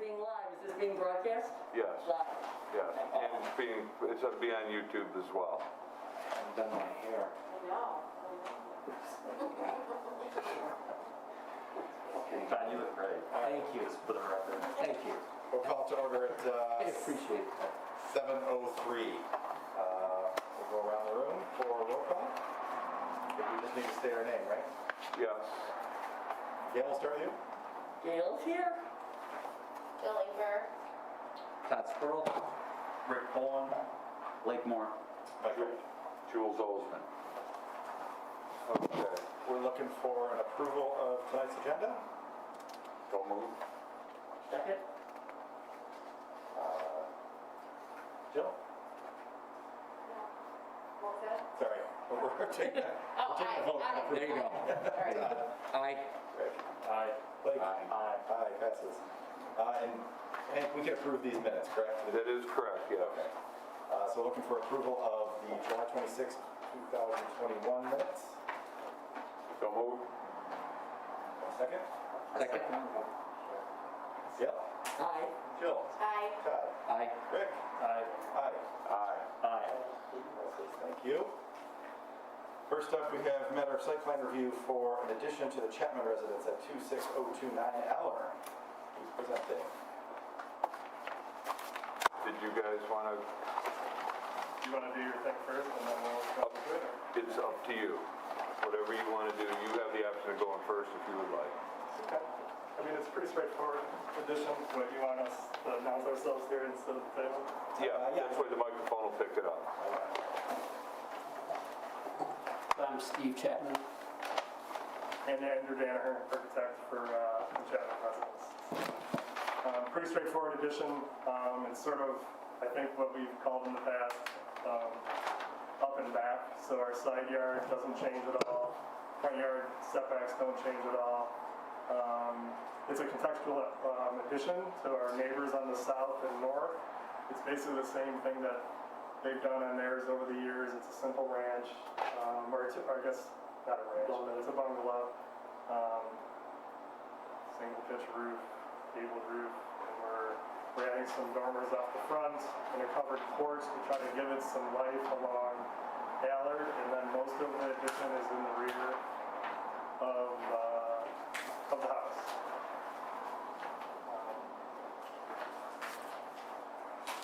being live, is this being broadcast? Yes. Live. Yes, and it's going to be on YouTube as well. I've done my hair. I know. John, you look great. Thank you. Just for the record. Thank you. We'll call to order at I appreciate that. 7:03. We'll go around the room for a roll call. We just need to state our name, right? Yes. Gail, we'll start with you. Gail's here. Bill Inger. Todd Squirrel. Rick Pullen. Lakemore. Michael. Jules Olsman. Okay. We're looking for an approval of tonight's agenda. Don't move. Second. Jill? What was that? Sorry. We're taking that. Oh, We're taking a vote. aye. There you go. All right. Aye. Rick? Aye. Blake? Aye. Aye, passes. And we can approve these minutes, correct? That is correct, yes. Okay. So looking for approval of the July 26, 2021 minutes. Don't move. Second? Second. Yep. Aye. Jill? Aye. Todd? Aye. Rick? Aye. Aye. Aye. Aye. Thank you. First up, we have matter of site plan review for an addition to the Chapman residence at 26029 Eller. Who's presenting? Did you guys want to? You want to do your thing first and then we'll go to it? It's up to you. Whatever you want to do. You have the option of going first if you would like. Okay. I mean, it's a pretty straightforward addition, but you want us to announce ourselves here instead of the table? Yeah, yeah. that's where the microphone will pick it up. I'm Steve Chapman. And Andrew Danaher, architect for the Chapman residence. Pretty straightforward addition. It's sort of, I think, what we've called in the past, up and back. So our side yard doesn't change at all. Front yard setbacks don't change at all. It's a contextual addition to our neighbors on the south and north. It's basically the same thing that they've done on theirs over the years. It's a simple ranch, or I guess not a ranch, but it's a bungalow. Single pitch roof, gabled roof, and we're adding some dormers off the front and a covered porch to try to give it some life along Allard, and then most of the addition is in the rear of the house.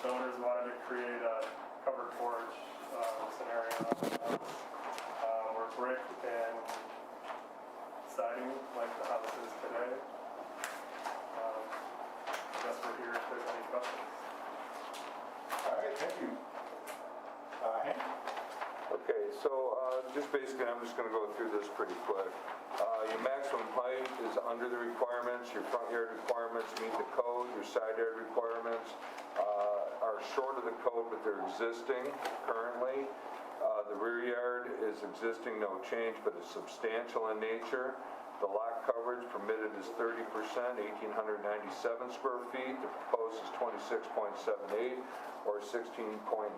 The owners wanted to create a covered porch scenario on the house. We're brick and siding like the house is today. I guess we're here if there's any questions. All right, thank you. Hank? Okay, so just basically, I'm just going to go through this pretty quick. Your maximum height is under the requirements. Your front yard requirements meet the code. Your side yard requirements are short of the code, but they're existing currently. The rear yard is existing, no change, but it's substantial in nature. The lot coverage permitted is 30%, 1,897 square feet. The proposed is 26.78 or 16.94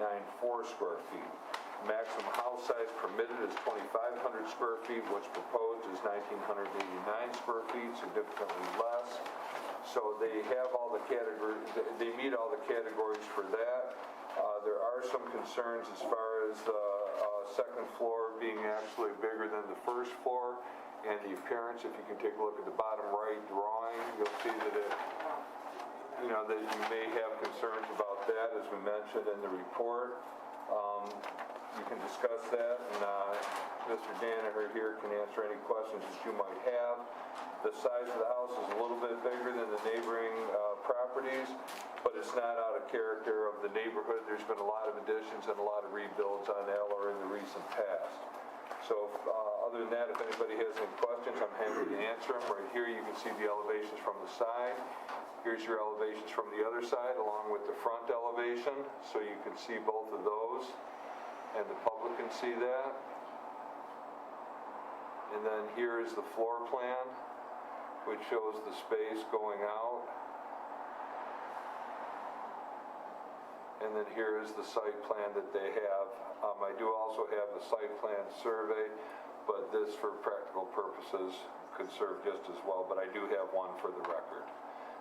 square feet. Maximum house size permitted is 2,500 square feet, which proposed is 1,989 square feet, significantly less. So they have all the categories, they meet all the categories for that. There are some concerns as far as the second floor being actually bigger than the first floor, and the appearance. If you can take a look at the bottom right drawing, you'll see that that you may have concerns about that, as we mentioned in the report. You can discuss that, and Mr. Danaher here can answer any questions that you might have. The size of the house is a little bit bigger than the neighboring properties, but it's not out of character of the neighborhood. There's been a lot of additions and a lot of rebuilds on Eller in the recent past. So other than that, if anybody has any questions, I'm happy to answer them. Right here you can see the elevations from the side. Here's your elevations from the other side along with the front elevation, so you can see both of those. And the public can see that. And then here is the floor plan, which shows the space going out. And then here is the site plan that they have. I do also have the site plan survey, but this, for practical purposes, could serve just as well. But I do have one for the record.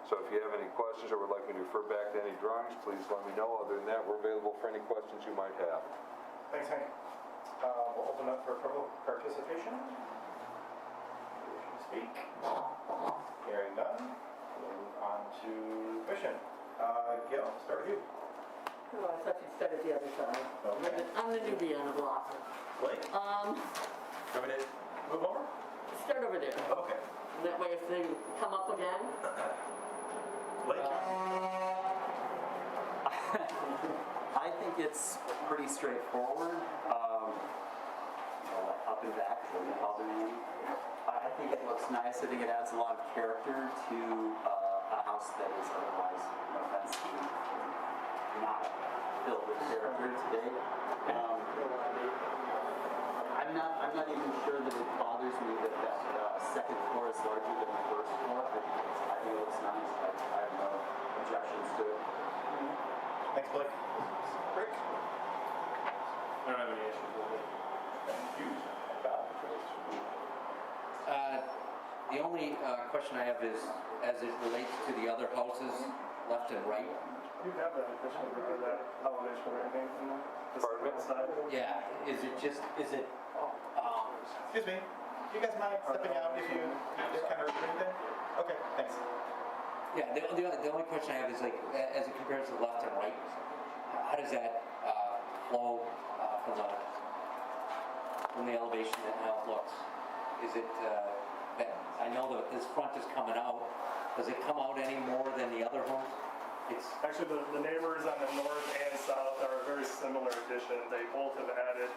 So if you have any questions or would like me to refer back to any drawings, please let me know. Other than that, we're available for any questions you might have. Thanks, Hank. We'll open up for public participation. Wish to speak? Hearing none, we'll move on to commission. Gail, start with you. Oh, I thought you'd start at the other side. Okay. I'm the newbie on the block. Blake, want me to move over? Start over there. Okay. That way if they come up again, Blake? I think it's pretty straightforward. Up and back, I think it looks nice. I think it adds a lot of character to a house that is otherwise, no offense, not filled with character today. I'm not even sure that it bothers me that second floor is larger than the first floor. I think it looks nice. I have no objections to it. Thanks, Blake. Rick? I don't have any issues with it. Thank you. Bob? The only question I have is, as it relates to the other houses, left and right. You have that addition or that elevation or anything in there? Just Pardon me? on the side? Yeah, is it, Excuse me. You guys mind stepping out if you just kind of repeat there? Okay, thanks. yeah, the only question I have is like, as it compares to left and right, how does that flow from the elevation and how it looks? Is it, that, I know that this front is coming out, does it come out any more than the other homes? It's, Actually, the neighbors on the north and south are a very similar addition. They both have added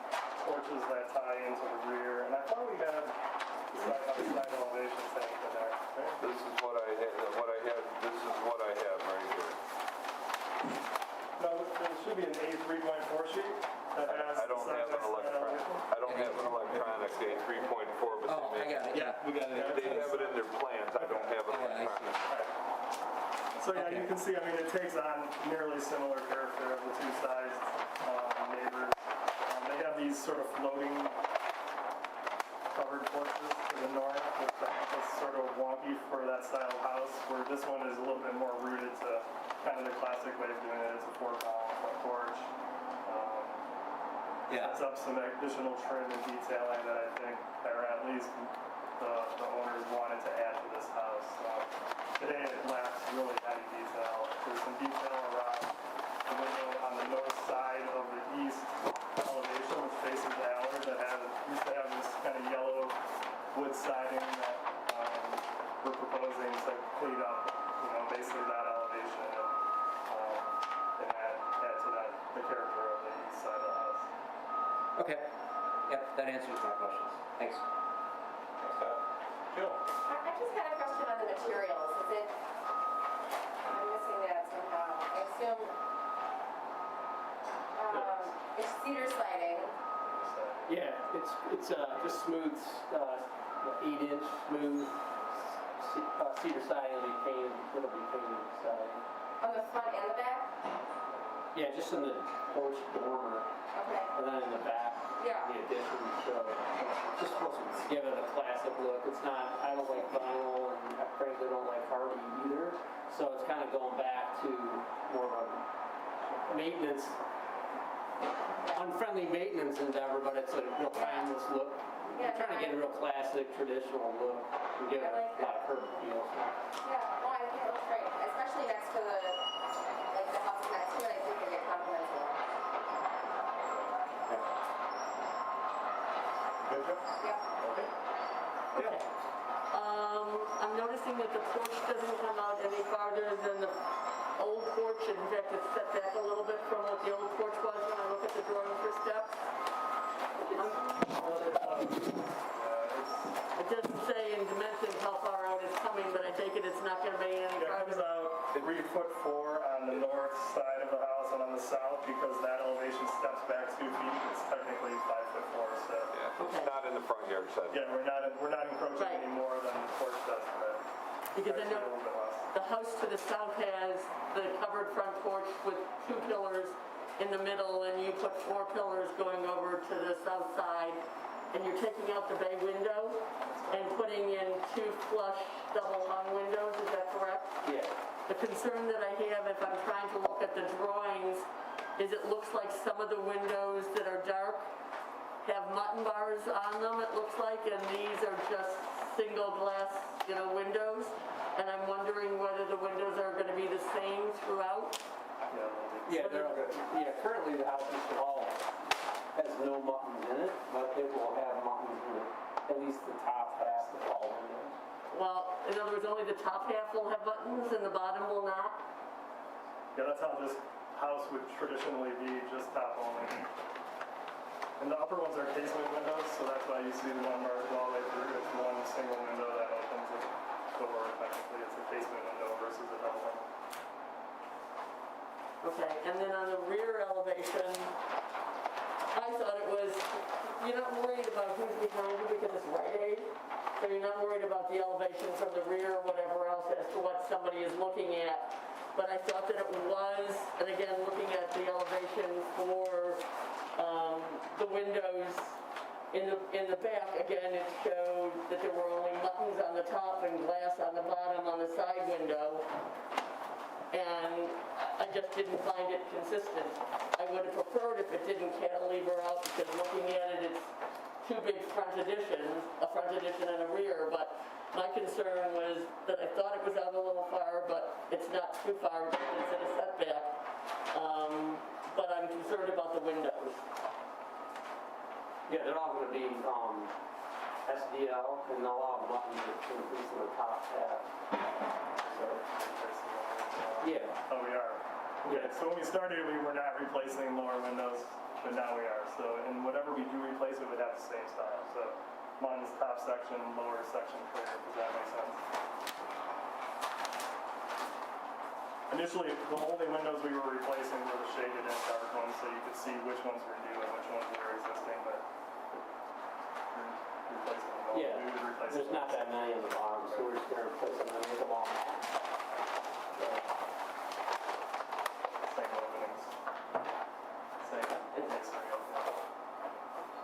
porches that tie into the rear, and I thought we had side elevation thing in there. Right? This is what I have right here. No, there should be an A3.4 sheet that has I don't have an electronic, I don't have an electronic A 3.4, but oh, I got it, yeah, we got it. they have it in their plans. I don't have an Yeah, I see. electronic. So yeah, you can see, I mean, it takes on nearly similar character of the two sides neighbors. They have these sort of floating covered porches to the north, which I think is sort of wonky for that style of house, where this one is a little bit more rooted to kind of the classic way of doing it. It's a 4-column front porch. Yeah. Sets up some additional trim and detailing that I think, or at least the owners wanted to add to this house. Today it lacks really heavy detail. There's some detail around the window on the north side of the east elevation, which faces the alley, that used to have this kind of yellow wood siding that we're proposing to clean up, basically that elevation and add to that the character of the east side of the house. Okay, yep, that answers my questions. Thanks. Thanks, Todd. Jill? I just had a question on the materials. Is it, I'm missing that somehow. I assume it's cedar siding. Yeah, it's just smooth, 8-inch smooth cedar siding. It'll be painted siding. On the front and the back? Yeah, just in the porch dormer, Okay. and then in the back, Yeah. the addition. So it's just supposed to give it a classic look. It's not. I don't like vinyl, and I frankly don't like hardy either. So it's kind of going back to more of a maintenance, unfriendly maintenance endeavor, but it's a real timeless look. Yeah, I'm trying to get a real classic, traditional look and give it I like a lot of curb appeal. Yeah, no, I think it looks great, especially next to the house next to it. I think it complements it. Good, Jill? Yeah. Okay. Yeah. I'm noticing that the porch doesn't come out any farther than the old porch. In fact, it's set back a little bit from what the old porch was when I look at the drawing for steps. It doesn't say in dimensions how far out it's coming, but I take it it's not going to be any Yeah, it comes farther. out 3'4" on the north side of the house, and on the south, because that elevation steps back 2 feet, it's technically 5'4", so. Yeah, it's not in the front yard side. Yeah, we're not encroaching Right. any more than the porch does, but Because I actually a know little bit less. the house to the south has the covered front porch with 2 pillars in the middle and you put 4 pillars going over to the south side and you're taking out the bay window and putting in 2 flush double hung windows, is that correct? Yeah. The concern that I have if I'm trying to look at the drawings is it looks like some of the windows that are dark have mutton bars on them, it looks like, and these are just single glass, windows. And I'm wondering whether the windows are gonna be the same throughout. Yeah, currently the house is all, has no muttons in it, but it will have muttons in it, at least the top half of all windows. Well, in other words, only the top half will have buttons and the bottom will not? Yeah, that's how this house would traditionally be, just top only. And the upper ones are casement windows, so that's why you see the one marked all the way through. It's one single window that opens the door. Technically, it's a casement window versus a double window. Okay, and then on the rear elevation, I thought it was, you're not worried about who's behind you because it's Rite Aid, so you're not worried about the elevation from the rear or whatever else as to what somebody is looking at. But I thought that it was, and again, looking at the elevation for the windows in the back, again, it showed that there were only buttons on the top and glass on the bottom on the side window. And I just didn't find it consistent. I would have preferred if it didn't cantilever out because looking at it, it's 2 big front additions, a front addition and a rear, but my concern was that I thought it was out a little far, but it's not too far because it's in a setback. But I'm concerned about the windows. Yeah, they're all gonna be, SDL, and they'll all have buttons that increase in the top half. So, yeah. Oh, we are. Yeah, so when we started, we were not replacing lower windows, but now we are. So, and whatever we do replace, it would have the same style. So, mine's top section, lower section clear. Does that make sense? Initially, the only windows we were replacing were the shaded and dark ones, so you could see which ones were new and which ones were existing, but we're replacing them all. Yeah, We would replace there's them. not that many on the bottom, so we're just gonna replace them and make them all match. Same openings. Same masonry opening.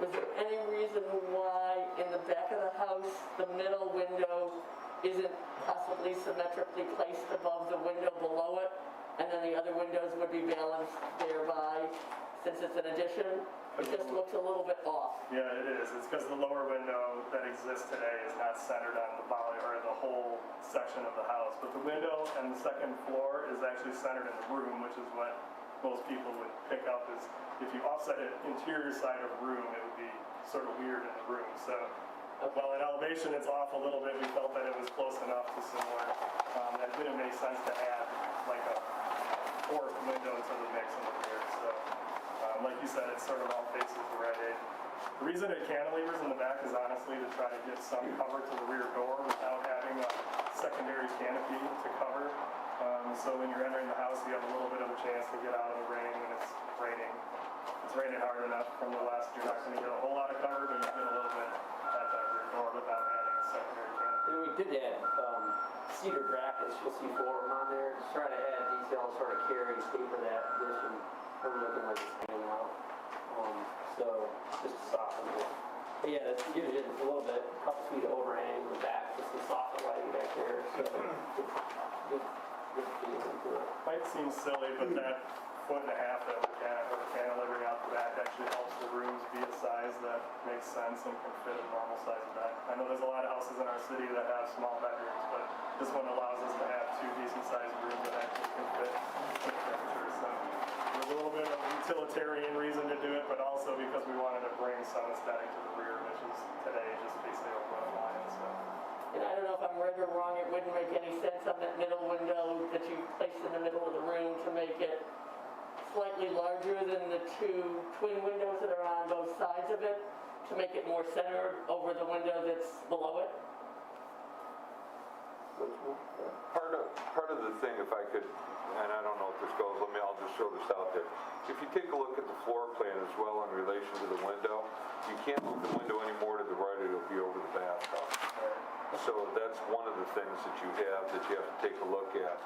Was there any reason why in the back of the house, the middle window isn't possibly symmetrically placed above the window below it, and then the other windows would be balanced thereby, since it's an addition? It just looks a little bit off. Yeah, it is. It's because the lower window that exists today is not centered on the body or the whole section of the house. But the window and the second floor is actually centered in the room, which is what most people would pick up is if you offset it interior side of room, it would be sort of weird in the room. So while in elevation it's off a little bit, we felt that it was close enough to similar. That it didn't make sense to add like a 4th window to the mix in the rear. So like you said, it's sort of all faces the Rite Aid. The reason it cantilevers in the back is honestly to try to give some cover to the rear door without having a secondary canopy to cover. So when you're entering the house, you have a little bit of a chance to get out of the rain when it's raining. If it's raining hard enough from the west, you're not going to get a whole lot of cover, but you get a little bit at that rear door without adding a secondary canopy. And we did add, cedar brackets, you'll see 4 of them on there, to try to add detail, sort of carry and taper that addition from looking like it's hanging out. So, just to soften it. But yeah, that gives you a little bit, a couple feet of overhang in the back, just to soften the lighting back there, so good feeling to it. Might seem silly, but that 1.5 foot that we're cantilevering out the back actually helps the rooms be a size that makes sense and can fit a normal size bed. I know there's a lot of houses in our city that have small bedrooms, but this one allows us to have 2 decent sized rooms that actually can fit the temperature. So there's a little bit of a utilitarian reason to do it, but also because we wanted to bring some aesthetic to the rear, which is today just basically a roof line. So. And I don't know if I'm right or wrong, it wouldn't make any sense on that middle window that you placed in the middle of the room to make it slightly larger than the 2 twin windows that are on both sides of it, to make it more centered over the window that's below it. Part of the thing, if I could, and I don't know if this goes, I'll just show this out there. If you take a look at the floor plan as well in relation to the window, you can't move the window any more to the right, it'll be over the bathtub. So that's one of the things that you have to take a look at.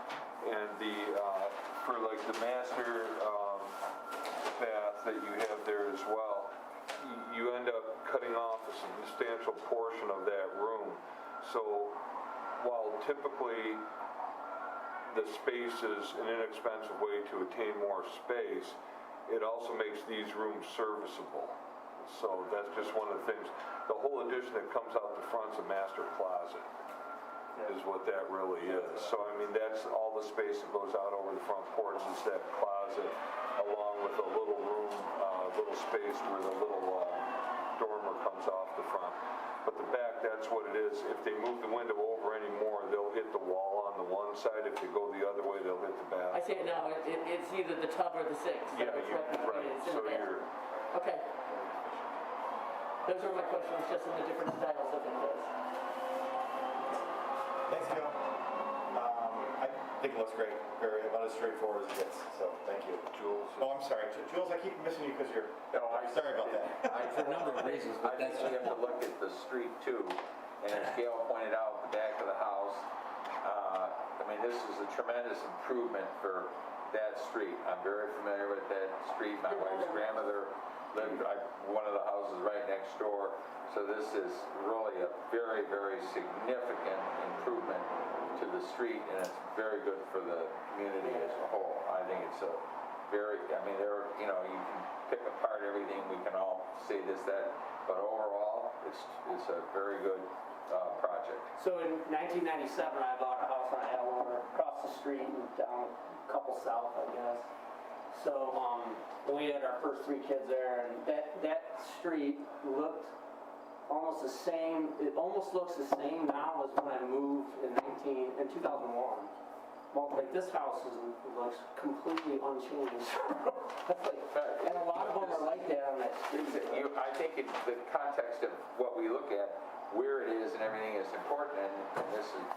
And for like the master bath that you have there as well, you end up cutting off a substantial portion of that room. So while typically the space is an inexpensive way to attain more space, it also makes these rooms serviceable. So that's just one of the things. The whole addition that comes out the front's a master closet, is what that really is. So I mean, that's all the space that goes out over the front porch is that closet, along with a little room, little space where the little dormer comes off the front. But the back, that's what it is. If they move the window over any more, they'll hit the wall on the one side. If they go the other way, they'll hit the back. I see it now, it's either the tub or the sink. So Yeah, it's you're right. it's in So the back. you're, Okay. Those are my questions, just in the different styles of windows. Thanks, Joe. I think it looks great. Very, about as straightforward as it gets, so thank you. Jules. Oh, I'm sorry. Jules, I keep missing you because you're, sorry about that. For a number of reasons, I but think that's, we have to look at the street too, and as Gail pointed out, the back of the house, I mean, this is a tremendous improvement for that street. I'm very familiar with that street. My wife's grandmother lived one of the houses right next door, so this is really a very, very significant improvement to the street, and it's very good for the community as a whole. I think it's a very, I mean, there, you know, you can pick apart everything, we can all say this, that, but overall, it's a very good project. So in 1997, I bought a house on Eleanor, across the street and down a couple south, I guess. So, we had our first 3 kids there, and that street looked almost the same, it almost looks the same now as when I moved in 2001. Well, like this house looks completely unchanged. And a lot of them are like that on that street. I think the context of what we look at, where it is and everything is important, and this is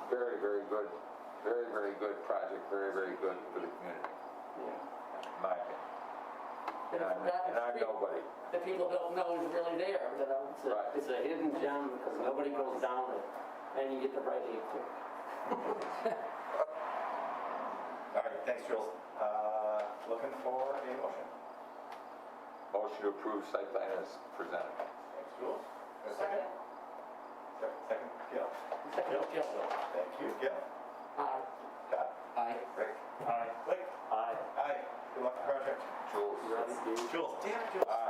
very, very good, very, very good project, very, very good for the community, in my opinion. And I'm nobody. That people don't know is really there, you know? Right. It's a hidden gem because nobody goes down it, and you get the right answer. All right, thanks, Jules. Looking for a motion. Motion to approve site plan as presented. Thanks, Jules. A second? Second, Gail. Second, Jill. Thank you, Gail. Aye. Scott? I, Rick? Aye. Blake? Aye. Aye. Good luck with the project. Jules. Jules? Damn it, Jules. Aye.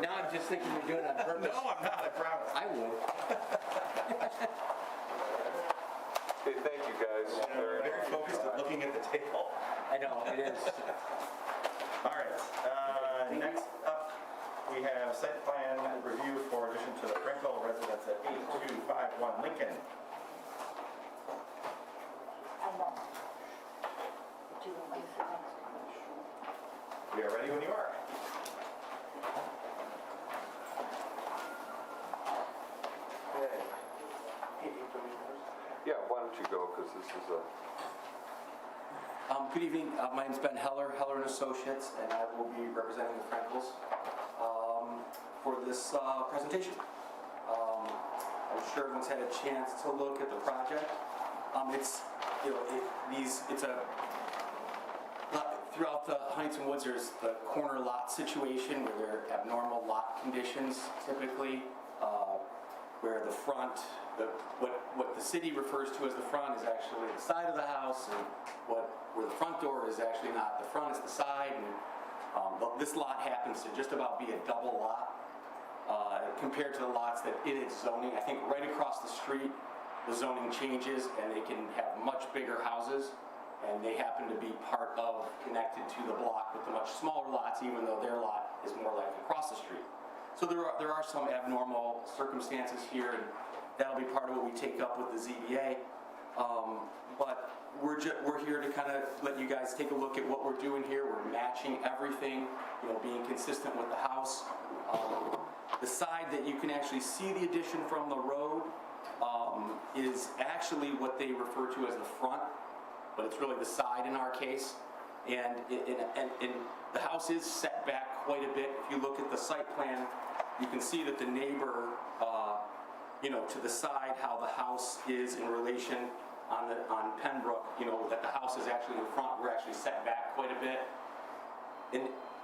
now I'm just thinking you're doing it on purpose. No, I'm not, I promise. I would. Okay, thank you guys. Very focused at looking at the table. I know, it is. All right, next up, we have site plan review for addition to the Frankel residence at 8251 Lincoln. We are ready when you are. Yeah, why don't you go, because this is a... Good evening, my name's Ben Heller, Heller & Associates, and I will be representing the Frankels for this presentation. I'm sure everyone's had a chance to look at the project. It's, you know, it's a, throughout the Huntington Woods, there's the corner lot situation where there are abnormal lot conditions typically, where the front, what the city refers to as the front is actually the side of the house, and where the front door is actually not the front, it's the side. And but this lot happens to just about be a double lot compared to the lots that it is zoning. I think right across the street, the zoning changes and they can have much bigger houses, and they happen to be part of, connected to the block with the much smaller lots, even though their lot is more like across the street. So there are some abnormal circumstances here, and that'll be part of what we take up with the ZBA. But we're here to kind of let you guys take a look at what we're doing here. We're matching everything, you know, being consistent with the house. The side that you can actually see the addition from the road is actually what they refer to as the front, but it's really the side in our case. And the house is set back quite a bit. If you look at the site plan, you can see that the neighbor, you know, to the side, how the house is in relation on Pembroke, you know, that the house is actually in front, we're actually set back quite a bit.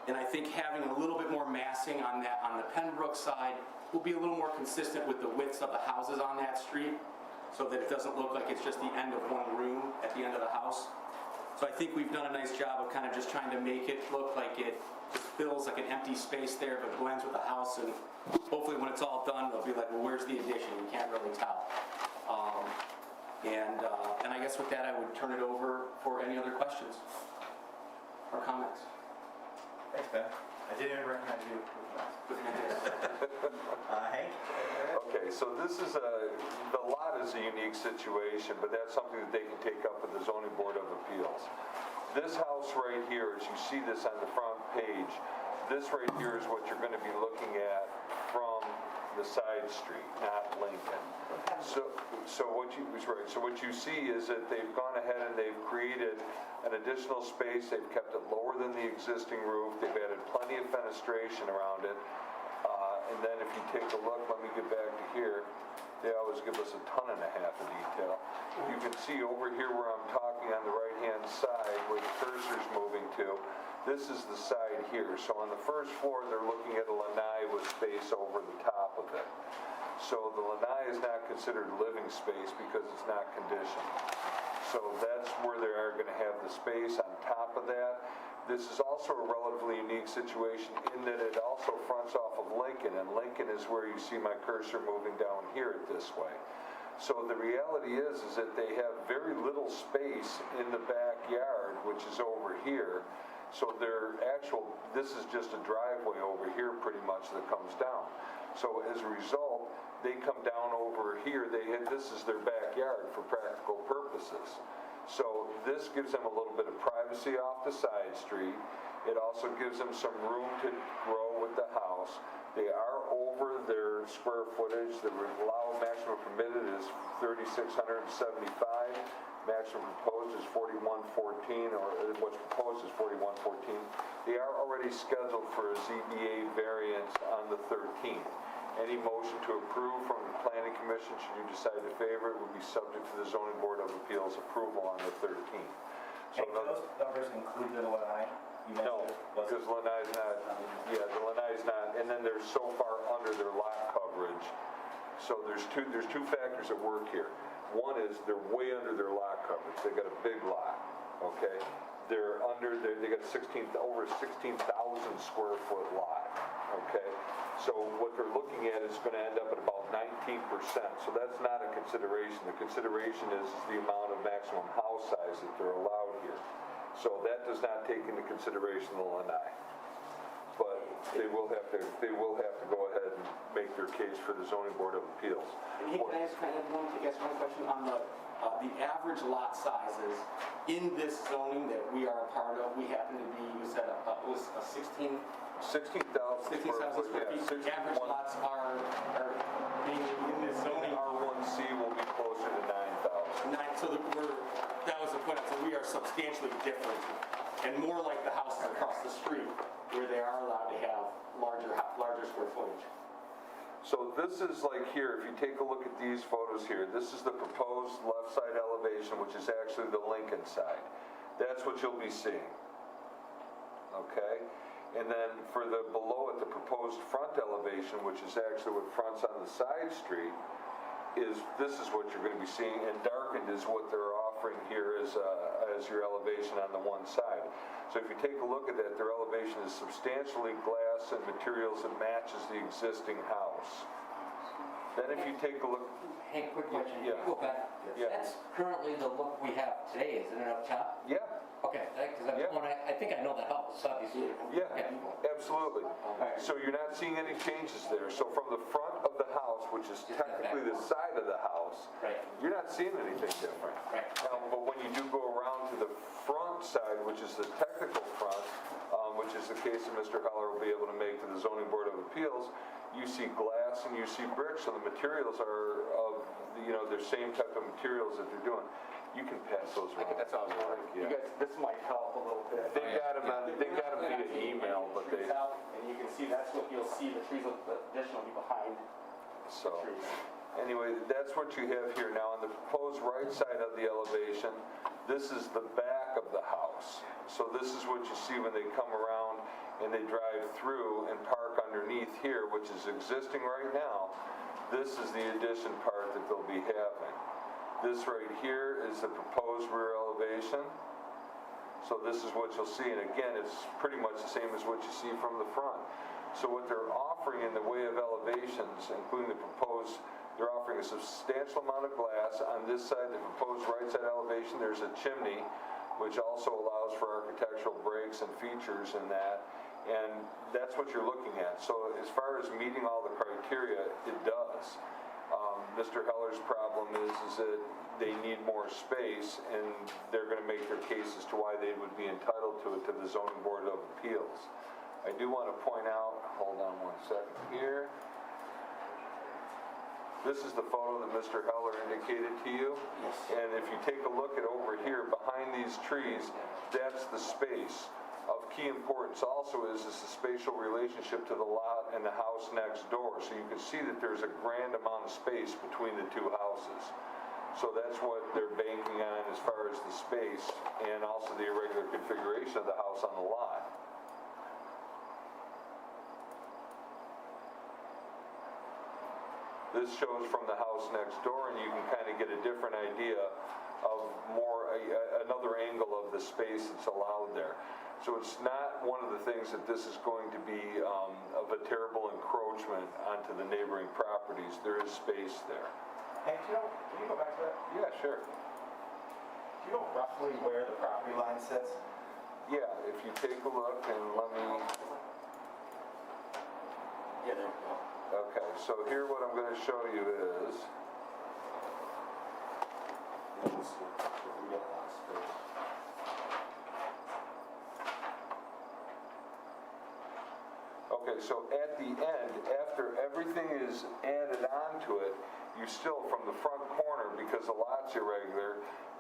And I think having a little bit more massing on that, on the Pembroke side, will be a little more consistent with the widths of the houses on that street, so that it doesn't look like it's just the end of one room at the end of the house. So I think we've done a nice job of kind of just trying to make it look like it just feels like an empty space there, but blends with the house, and hopefully when it's all done, they'll be like, well, where's the addition? You can't really tell. And I guess with that, I would turn it over for any other questions or comments. Thanks, Ben. I didn't even recognize you. Hank? Okay, so this is the lot is a unique situation, but that's something that they can take up with the zoning board of appeals. This house right here, as you see this on the front page, this right here is what you're going to be looking at from the side street, not Lincoln. So what you see is that they've gone ahead and they've created an additional space. They've kept it lower than the existing roof. They've added plenty of fenestration around it. And then if you take a look, let me get back to here. They always give us a ton and a half of detail. You can see over here where I'm talking on the right-hand side where the cursor's moving to. This is the side here. So on the first floor, they're looking at a lanai with space over the top of it. So the lanai is not considered living space because it's not conditioned. So that's where they are going to have the space on top of that. This is also a relatively unique situation in that it also fronts off of Lincoln, and Lincoln is where you see my cursor moving down here this way. So the reality is that they have very little space in the backyard, which is over here. So this is just a driveway over here pretty much that comes down. So as a result, they come down over here. This is their backyard for practical purposes. So this gives them a little bit of privacy off the side street. It also gives them some room to grow with the house. They are over their square footage. The allowed maximum permitted is 3,675. Maximum proposed is 4114, or what's proposed is 4114. They are already scheduled for a ZBA variance on the 13th. Any motion to approve from the Planning Commission, should you decide to favor it, would be subject to the Zoning Board of Appeals approval on the 13th. So Hank, do those numbers include the lanai? no, because lanai's not, the lanai's not, and then they're so far under their lot coverage. So there's two factors at work here. One is they're way under their lot coverage. They got a big lot, okay? They got over 16,000 square foot lot, okay? So what they're looking at is going to end up at about 19%. So that's not a consideration. The consideration is the amount of maximum house size that they're allowed here. So that does not take into consideration the lanai. But they will have to go ahead and make their case for the Zoning Board of Appeals. And can I ask one question on the average lot sizes in this zoning that we are a part of? We happen to be, you said it was a 16,000 square feet. The average lots are being in this zoning. R1C will be closer to 9,000. So that was the point. So we are substantially different and more like the houses across the street where they are allowed to have larger square footage. So this is like here, if you take a look at these photos here, this is the proposed left side elevation, which is actually the Lincoln side. That's what you'll be seeing. Okay? And then for the below it, the proposed front elevation, which is actually what fronts on the side street, this is what you're going to be seeing, and darkened is what they're offering here as your elevation on the one side. So if you take a look at that, their elevation is substantially glass and materials that matches the existing house. Then if you take a look... Hey, quick question. Yeah. Go back. Yeah. That's currently the look we have today, isn't it, up top? Yeah. Okay, because I think I know the house, obviously. Yeah, absolutely. So you're not seeing any changes there. So from the front of the house, which is technically the side of the house, you're not seeing anything different. Right. But when you do go around to the front side, which is the technical front, which is the case that Mr. Heller will be able to make to the Zoning Board of Appeals, you see glass and you see bricks, so the materials are of, their same type of materials that they're doing. You can pass those around. That's all I was wondering. You guys, this might help a little bit. They got them via email, but they... And you can see, that's what you'll see, the trees will additionally behind So, trees. Anyway, that's what you have here. Now, on the proposed right side of the elevation, this is the back of the house. So this is what you see when they come around and they drive through and park underneath here, which is existing right now. This is the addition part that they'll be having. This right here is the proposed rear elevation. So this is what you'll see, and again, it's pretty much the same as what you see from the front. So what they're offering in the way of elevations, including the proposed, they're offering a substantial amount of glass. On this side, the proposed right side elevation, there's a chimney, which also allows for architectural breaks and features in that. And that's what you're looking at. So as far as meeting all the criteria, it does. Mr. Heller's problem is that they need more space, and they're going to make their case as to why they would be entitled to it to the Zoning Board of Appeals. I do want to point out, hold on one second here. This is the photo that Mr. Heller indicated to you. Yes. And if you take a look at over here, behind these trees, that's the space. Of key importance also is the spatial relationship to the lot and the house next door. So you can see that there's a grand amount of space between the two houses. So that's what they're banking on as far as the space and also the irregular configuration of the house on the lot. This shows from the house next door, and you can kind of get a different idea of another angle of the space that's allowed there. So it's not one of the things that this is going to be of a terrible encroachment onto the neighboring properties. There is space there. Hank, can you go back to that? Yeah, sure. Do you know roughly where the property line sits? Yeah, if you take a look and let me... Yeah, there we go. Okay, so here what I'm going to show you is... We got a lot of space. Okay, so at the end, after everything is added onto it, you still, from the front corner, because the lot's irregular,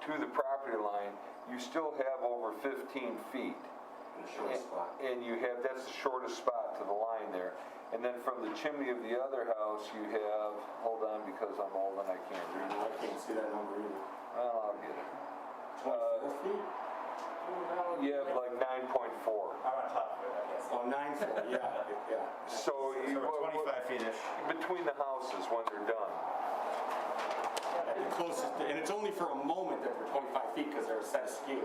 to the property line, you still have over 15 feet. In the shortest spot. And you have, that's the shortest spot to the line there. And then from the chimney of the other house, you have, hold on because I'm old and I can't read it. I can't see that number either. Well, I'll get it. 24 feet? You have like 9.4. I'm on top of it, I guess. Oh, 9 4, yeah, yeah. So you, So we're 25 feet-ish. between the houses when they're done. The closest, and it's only for a moment that we're 25 feet because they're a set askew.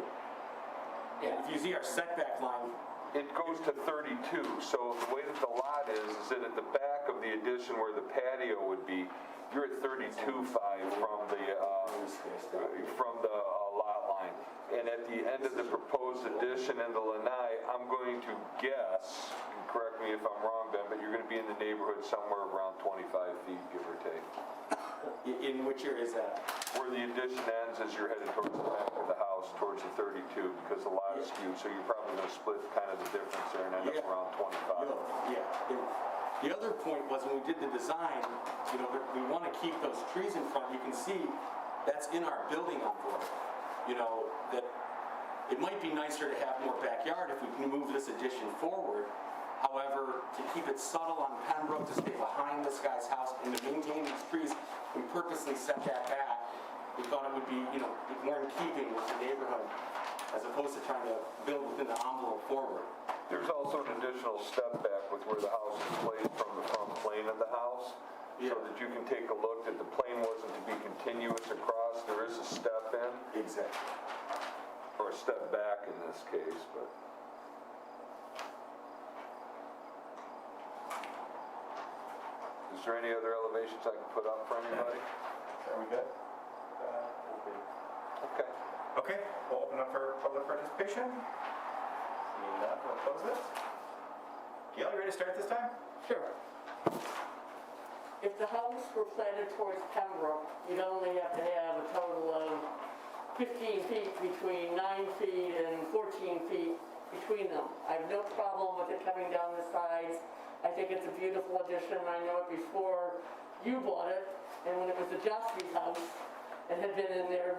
And if you see our setback line, It goes to 32, so the way that the lot is that at the back of the addition where the patio would be, you're at 32.5 from the lot line. And at the end of the proposed addition in the lanai, I'm going to guess, and correct me if I'm wrong, Ben, but you're going to be in the neighborhood somewhere around 25 feet, give or take. in which area is that? Where the addition ends as you're headed towards the back of the house, towards the 32, because the lot is skewed, so you're probably going to split kind of the difference there and end up around 25. Yeah. And the other point was when we did the design, we want to keep those trees in front. You can see that's in our building envelope. That it might be nicer to have more backyard if we can move this addition forward. However, to keep it subtle on Pembroke, to stay behind this guy's house and to maintain these trees, we purposely set that back. We thought it would be, more in keeping with the neighborhood as opposed to trying to build within the envelope forward. There's also an additional step back with where the house is placed from the front plane of the house, so that you can take a look that the plane wasn't to be continuous across. There is a step in. Exactly. Or a step back in this case, but. Is there any other elevations I can put up for anybody? Are we good? Okay. Okay, we'll open up for public participation. Seeing none, we'll close this. Gail, you ready to start this time? Sure. If the house were planted towards Pembroke, you'd only have to have a total of 15 feet between 9 feet and 14 feet between them. I have no problem with it coming down the sides. I think it's a beautiful addition. I know it before you bought it, and when it was the Josty's house, and had been in there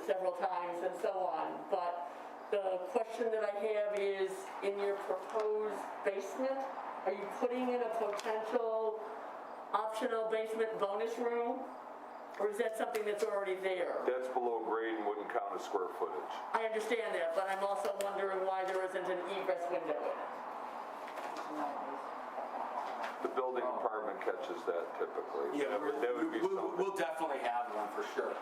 several times and so on. But the question that I have is, in your proposed basement, are you putting in a potential optional basement bonus room? Or is that something that's already there? That's below grade and wouldn't count as square footage. I understand that, but I'm also wondering why there isn't an egress window in it. The building department catches that typically. Yeah, That would be something, we'll definitely have one for sure.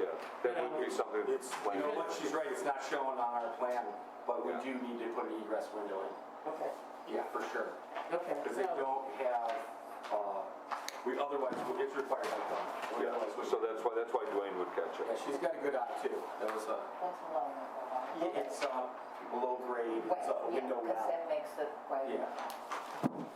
yeah, that would be something It's, that's you know planned. what, she's right, it's not shown on our plan, but we Yeah. do need to put an egress window in. Okay, Yeah, for sure. okay. Because they so- don't have, it's required by law. Yeah, so that's why Dwayne would catch Yeah, it. she's got a good eye too. That was a, That's a low number. it's below grade, it's a window Because now. that makes it quite. Yeah.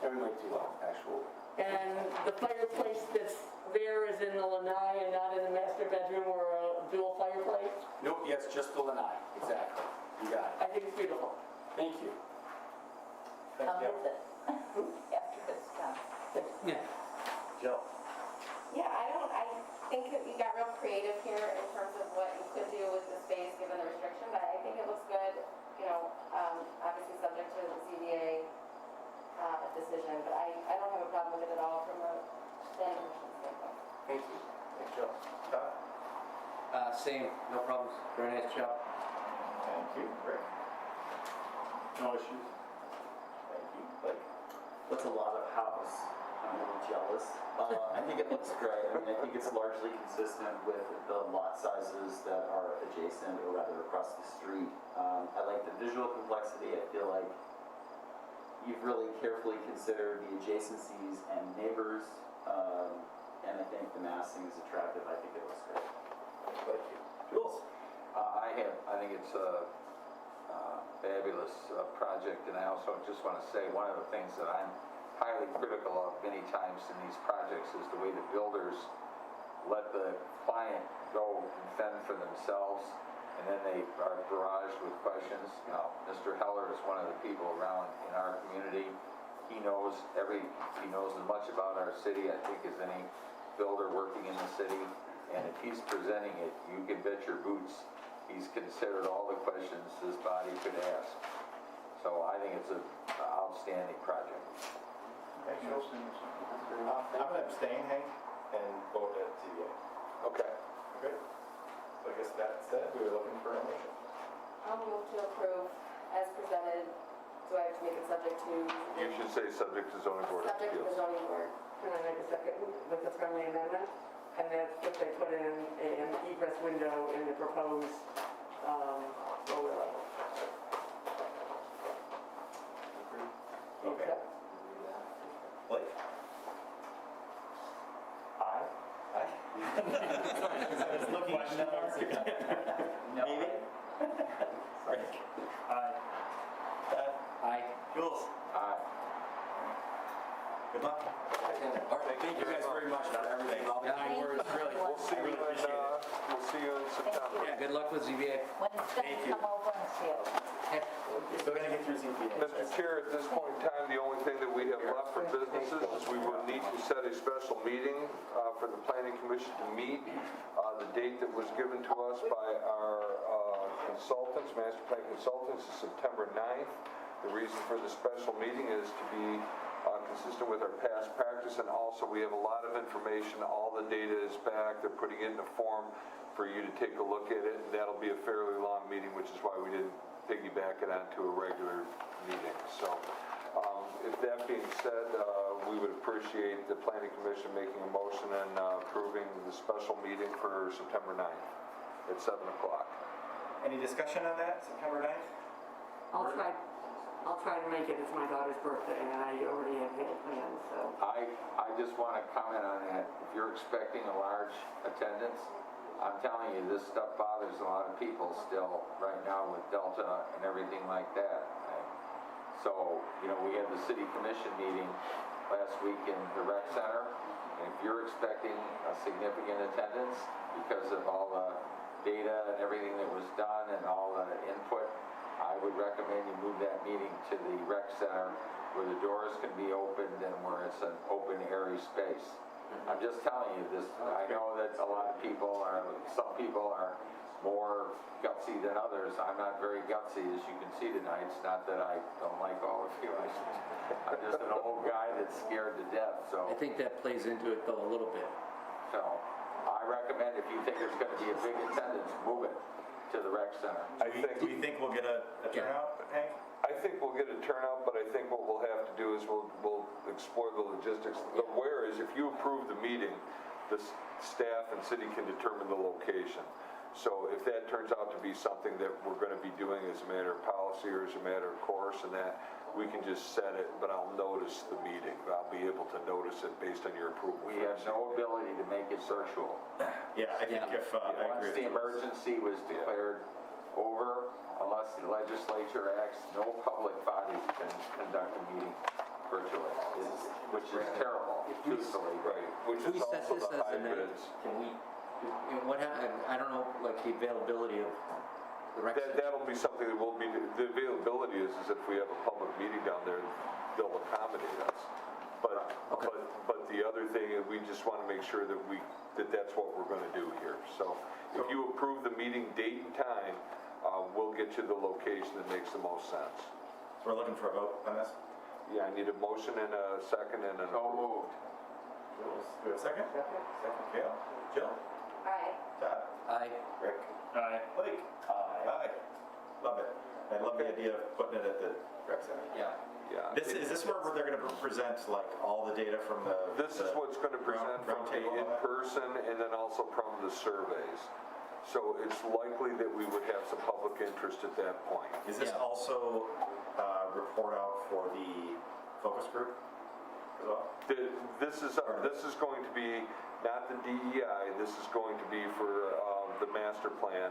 Every way too low, actually. And the fireplace that's there is in the lanai and not in the master bedroom or a dual fireplace? Nope, yes, just the lanai, exactly. You got I think it's beautiful. it. Thank you. Come with it. After it's done. Yeah. Jill? Yeah, I think that you got real creative here in terms of what you could do with the space given the restriction, but I think it looks good, you know, obviously subject to the ZBA decision, but I don't have a problem with it at all from a planning commission standpoint. Thank you. Thanks, Jill. Scott? Same, no problems. Very nice job. Thank you. Rick? No issues. Thank you. Blake? That's a lot of house. I'm a little jealous. I think it looks great. I mean, I think it's largely consistent with the lot sizes that are adjacent, or rather across the street. I like the visual complexity. I feel like you've really carefully considered the adjacencies and neighbors, and I think the massing is attractive. I think it looks great. Thank you. Jules? I think it's a fabulous project, and I also just want to say, one of the things that I'm highly critical of many times in these projects is the way the builders let the client go and fend for themselves, and then they are barraged with questions. You know, Mr. Heller is one of the people around in our community. He knows as much about our city, I think, as any builder working in the city. And if he's presenting it, you can bet your boots he's considered all the questions this body could ask. So I think it's an outstanding project. Thanks, Jules. I'm going to abstain, Hank, and vote at ZBA. Okay. Okay? So I guess that said, we were looking for a motion. I'll move to approve as presented. Do I have to make it subject to? You should say subject to zoning board of Subject to the appeals. zoning board. Can I make a second with the friendly amendment? And that's if they put in an egress window in the proposed lower level. Okay. Blake? Aye. Aye? I was looking at No, Amy? Rick? Aye. Pat? Aye. Jules? Aye. Good luck. All right, thank you guys very much for everything, all the kind words, really. We'll see you in September. Yeah, good luck with ZBA. When it's done, come over and see it. Still gonna get through ZBA. Mr. Chair, at this point in time, the only thing that we have left for businesses is we will need to set a special meeting for the planning commission to meet. The date that was given to us by our consultants, master plan consultants, is September 9th. The reason for the special meeting is to be consistent with our past practice, and also we have a lot of information. All the data is back. They're putting it in a form for you to take a look at it. That'll be a fairly long meeting, which is why we didn't piggyback it onto a regular meeting. So if that being said, we would appreciate the planning commission making a motion and approving the special meeting for September 9th at 7 o'clock. Any discussion on that, September 9th? I'll try to make it. It's my daughter's birthday and I already have it planned, so. I just want to comment on that. If you're expecting a large attendance, I'm telling you, this stuff bothers a lot of people still right now with Delta and everything like that. So, you know, we had the city commission meeting last week in the rec center. And if you're expecting a significant attendance because of all the data and everything that was done and all the input, I would recommend you move that meeting to the rec center where the doors can be opened and where it's an open, airy space. I'm just telling you this, I know that some people are more gutsy than others. I'm not very gutsy, as you can see tonight. It's not that I don't like all of you. I'm just an old guy that it's scared to death, so. I think that plays into it though a little bit. So I recommend if you think there's gonna be a big attendance, move it to the rec center. Do you think we'll get a turnout, Hank? I think we'll get a turnout, but I think what we'll have to do is we'll explore the logistics. The where is, if you approve the meeting, the staff and city can determine the location. So if that turns out to be something that we're gonna be doing as a matter of policy or as a matter of course and that, we can just set it, but I'll notice the meeting. I'll be able to notice it based on your approval. We have no ability to make it virtual. Yeah, I think if, I agree Once with the you. emergency was declared over, unless the legislature acts, no public body can conduct a meeting virtually, which is terrible, truthfully. Right, which If we is set also this the as a night, hybrids. can we, what happened, I don't know, like the availability of the rec center. That'll be something that will be, the availability is if we have a public meeting down there, they'll accommodate us. But the other thing is we just want to make sure that that's what we're going to do here. So if you approve the meeting date and time, we'll get you the location that makes the most sense. So we're looking for a vote on this? Yeah, I need a motion and a second and an So approval. moved. Jules, do we have a second? Second, Gail. Jill? Aye. Todd? Aye. Rick? Aye. Blake? Aye. Love it. I love the idea of putting it at the rec center. Yeah. Yeah. Is this where they're gonna present like all the data from the? This is what's going to present from the roundtable and all that? in-person and then also from the surveys. So it's likely that we would have some public interest at that point. Is this Yeah. also report out for the focus group as well? This is going to be not the DEI, this is going to be for the master plan.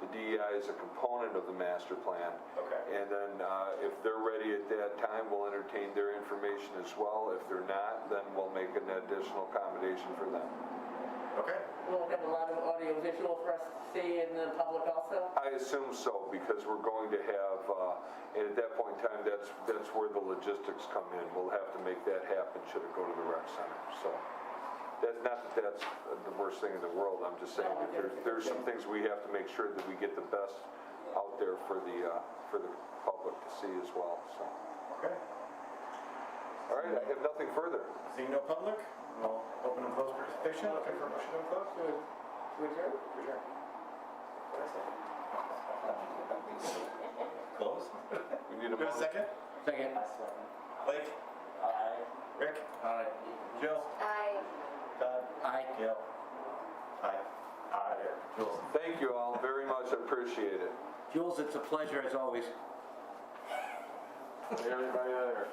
The DEI is a component of the master plan. Okay. And then if they're ready at that time, we'll entertain their information as well. If they're not, then we'll make an additional accommodation for them. Okay. We'll have a lot of audio visual for us to see in the public also. I assume so, because we're going to have, and at that point in time, that's where the logistics come in. We'll have to make that happen should it go to the rec center. So that's not that that's the worst thing in the world. I'm just saying that there's some things we have to make sure that we get the best out there for the public to see as well. So, Okay. all right, I have nothing further. Seeing no public, we'll open and close participation. Looking for a motion to close? To adjourn? Adjourn. What did I say? Close? We need a Do a motion. second? Second. Blake? Aye. Rick? Aye. Jill? Aye. Todd? Aye. Gail? Aye. Aye. Jules? Thank you all very much. I appreciate it. Jules, it's a pleasure as always. Everybody there.